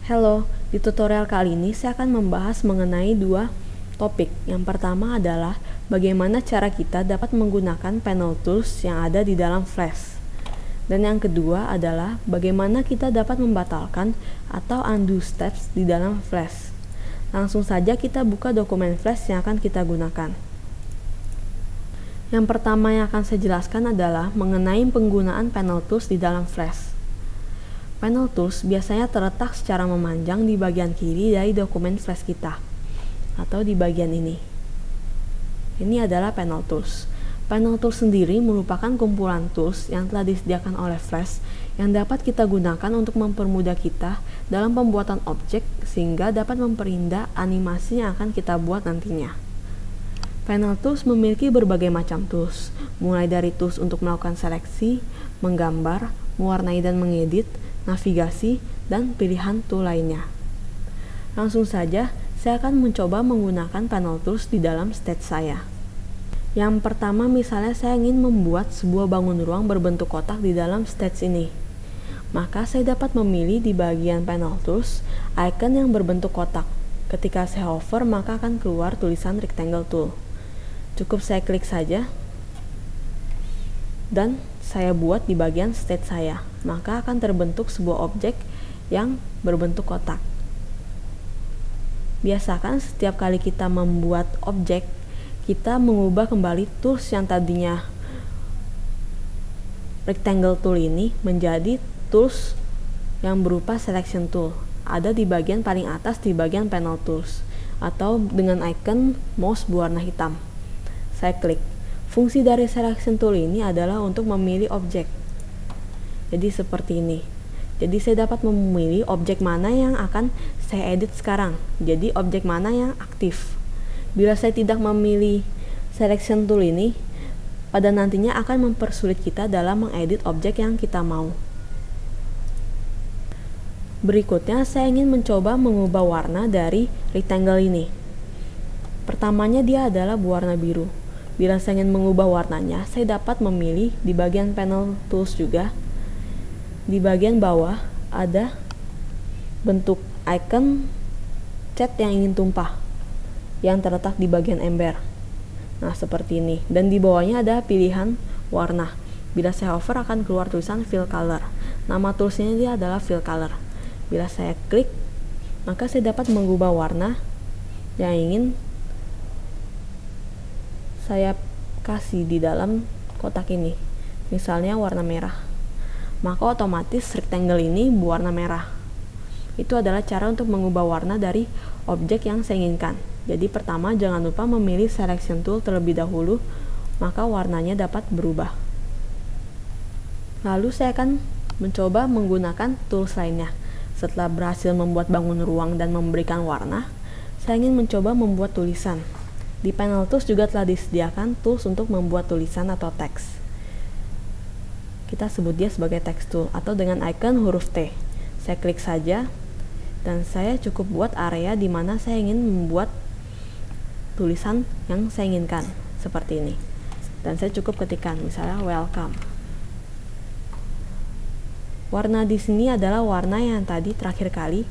Halo, di tutorial kali ini saya akan membahas mengenai dua topik. Yang pertama adalah bagaimana cara kita dapat menggunakan panel tools yang ada di dalam Flash. Dan yang kedua adalah bagaimana kita dapat membatalkan atau undo steps di dalam Flash. Langsung saja kita buka dokumen Flash yang akan kita gunakan. Yang pertama yang akan saya jelaskan adalah mengenai penggunaan panel tools di dalam Flash. Panel tools biasanya terletak secara memanjang di bagian kiri dari dokumen Flash kita, atau di bagian ini. Ini adalah panel tools. Panel tools sendiri merupakan kumpulan tools yang telah disediakan oleh Flash yang dapat kita gunakan untuk mempermudah kita dalam pembuatan objek sehingga dapat memperindah animasi yang akan kita buat nantinya. Panel tools memiliki berbagai macam tools, mulai dari tools untuk melakukan seleksi, menggambar, mewarnai dan mengedit, navigasi, dan pilihan tool lainnya. Langsung saja, saya akan mencoba menggunakan panel tools di dalam stage saya. Yang pertama, misalnya saya ingin membuat sebuah bangun ruang berbentuk kotak di dalam stage ini. Maka saya dapat memilih di bagian panel tools, icon yang berbentuk kotak. Ketika saya hover, maka akan keluar tulisan rectangle tool. Cukup saya klik saja, dan saya buat di bagian stage saya, maka akan terbentuk sebuah objek yang berbentuk kotak. Biasakan setiap kali kita membuat objek, kita mengubah kembali tools yang tadinya rectangle tool ini menjadi tools yang berupa selection tool. Ada di bagian paling atas di bagian panel tools, atau dengan icon mouse berwarna hitam. Saya klik. Fungsi dari selection tool ini adalah untuk memilih objek. Jadi seperti ini. Jadi saya dapat memilih objek mana yang akan saya edit sekarang. Jadi objek mana yang aktif. Bila saya tidak memilih selection tool ini, pada nantinya akan mempersulit kita dalam mengedit objek yang kita mau. Berikutnya saya ingin mencoba mengubah warna dari rectangle ini. Pertamanya dia adalah berwarna biru. Bila saya ingin mengubah warnanya, saya dapat memilih di bagian panel tools juga. Di bagian bawah ada bentuk icon cat yang ingin tumpah yang terletak di bagian ember. Nah, seperti ini. Dan di bawahnya ada pilihan warna. Bila saya hover akan keluar tulisan fill color. Nama toolsnya dia adalah fill color. Bila saya klik, maka saya dapat mengubah warna yang ingin saya kasih di dalam kotak ini, misalnya warna merah, maka otomatis rectangle ini berwarna merah. Itu adalah cara untuk mengubah warna dari objek yang saya inginkan. Jadi pertama, jangan lupa memilih selection tool terlebih dahulu, maka warnanya dapat berubah. Lalu saya akan mencoba menggunakan tools lainnya. Setelah berhasil membuat bangun ruang dan memberikan warna, saya ingin mencoba membuat tulisan. Di panel tools juga telah disediakan tools untuk membuat tulisan atau teks. Kita sebut dia sebagai text tool atau dengan icon huruf T. Saya klik saja dan saya cukup buat area di mana saya ingin membuat tulisan yang saya inginkan seperti ini. Dan saya cukup ketikkan misalnya welcome. Warna di sini adalah warna yang tadi terakhir kali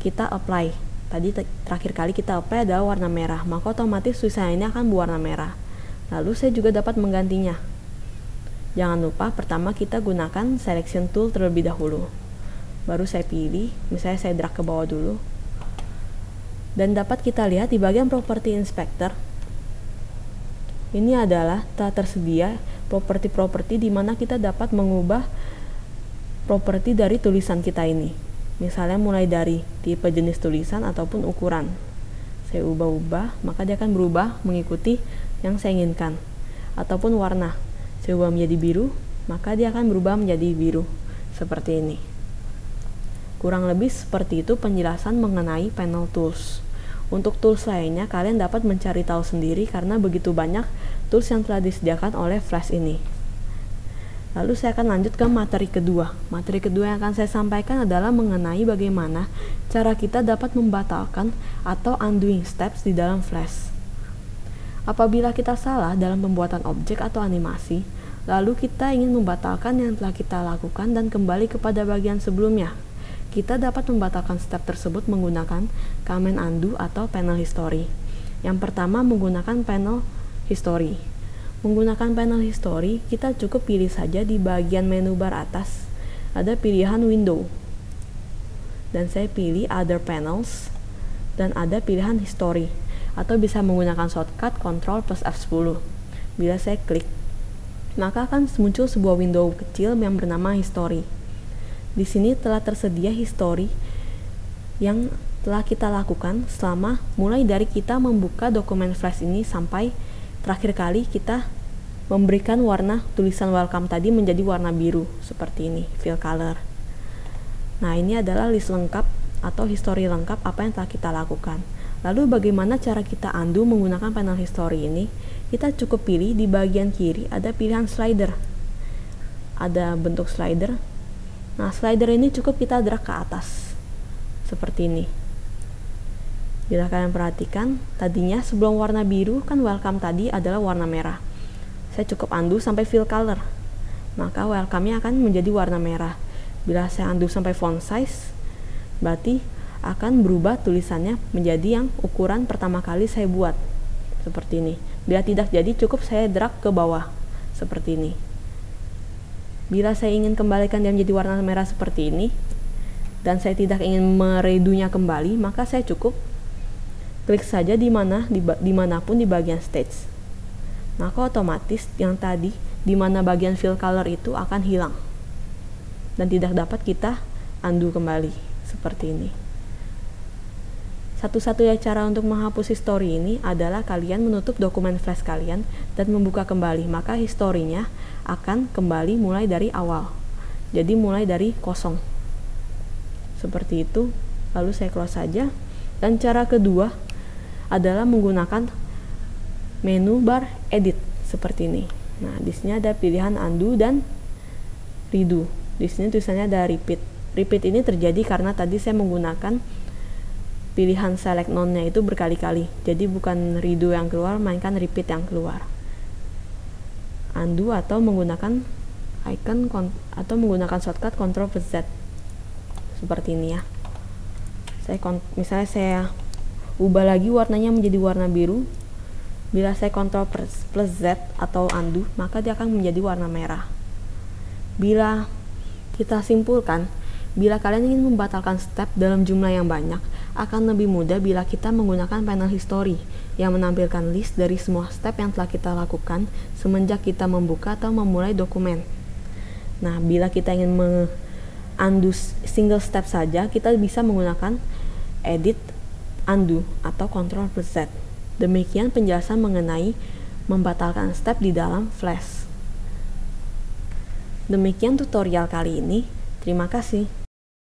kita apply. Tadi terakhir kali kita apply adalah warna merah, maka otomatis tulisan ini akan berwarna merah. Lalu saya juga dapat menggantinya. Jangan lupa pertama kita gunakan selection tool terlebih dahulu. Baru saya pilih, misalnya saya drag ke bawah dulu. Dan dapat kita lihat di bagian property inspector. Ini adalah telah tersedia properti-properti di mana kita dapat mengubah properti dari tulisan kita ini. Misalnya mulai dari tipe jenis tulisan ataupun ukuran. Saya ubah-ubah, maka dia akan berubah mengikuti yang saya inginkan. Ataupun warna. Saya ubah menjadi biru, maka dia akan berubah menjadi biru. Seperti ini. Kurang lebih seperti itu penjelasan mengenai panel tools. Untuk tools lainnya, kalian dapat mencari tahu sendiri karena begitu banyak tools yang telah disediakan oleh Flash ini. Lalu saya akan lanjut ke materi kedua. Materi kedua yang akan saya sampaikan adalah mengenai bagaimana cara kita dapat membatalkan atau undoing steps di dalam Flash. Apabila kita salah dalam pembuatan objek atau animasi, lalu kita ingin membatalkan yang telah kita lakukan dan kembali kepada bagian sebelumnya. Kita dapat membatalkan step tersebut menggunakan command undo atau panel history. Yang pertama menggunakan panel history. Menggunakan panel history, kita cukup pilih saja di bagian menu bar atas ada pilihan window. Dan saya pilih other panels dan ada pilihan history atau bisa menggunakan shortcut Ctrl plus F10. Bila saya klik, maka akan muncul sebuah window kecil yang bernama history. Di sini telah tersedia history yang telah kita lakukan selama mulai dari kita membuka dokumen Flash ini sampai terakhir kali kita memberikan warna tulisan welcome tadi menjadi warna biru seperti ini, fill color. Nah, ini adalah list lengkap atau history lengkap apa yang telah kita lakukan. Lalu bagaimana cara kita undo menggunakan panel history ini? Kita cukup pilih di bagian kiri ada pilihan slider. Ada bentuk slider. Nah, slider ini cukup kita drag ke atas. Seperti ini. Bila kalian perhatikan, tadinya sebelum warna biru kan welcome tadi adalah warna merah. Saya cukup undo sampai fill color. Maka welcome-nya akan menjadi warna merah. Bila saya undo sampai font size, berarti akan berubah tulisannya menjadi yang ukuran pertama kali saya buat. Seperti ini. Bila tidak jadi, cukup saya drag ke bawah. Seperti ini. Bila saya ingin kembalikan dia menjadi warna merah seperti ini, dan saya tidak ingin meredunya kembali, maka saya cukup klik saja dimanapun di bagian stage. Maka otomatis yang tadi di mana bagian fill color itu akan hilang dan tidak dapat kita undo kembali seperti ini. Satu-satunya cara untuk menghapus history ini adalah kalian menutup dokumen Flash kalian dan membuka kembali, maka historinya akan kembali mulai dari awal. Jadi mulai dari kosong. Seperti itu. Lalu saya close saja. Dan cara kedua adalah menggunakan menu bar edit seperti ini. Nah, di sini ada pilihan undo dan redo. Di sini tulisannya ada repeat. Repeat ini terjadi karena tadi saya menggunakan pilihan select none-nya itu berkali-kali. Jadi bukan redo yang keluar, melainkan repeat yang keluar. Undo atau menggunakan atau menggunakan shortcut Ctrl plus Z. Seperti ini ya. Misalnya saya ubah lagi warnanya menjadi warna biru. Bila saya Ctrl plus Z atau undo, maka dia akan menjadi warna merah. Bila kita simpulkan, bila kalian ingin membatalkan step dalam jumlah yang banyak, akan lebih mudah bila kita menggunakan panel history yang menampilkan list dari semua step yang telah kita lakukan semenjak kita membuka atau memulai dokumen. Nah, bila kita ingin undo single step saja, kita bisa menggunakan edit, undo, atau Ctrl plus Z. Demikian penjelasan mengenai membatalkan step di dalam Flash. Demikian tutorial kali ini. Terima kasih.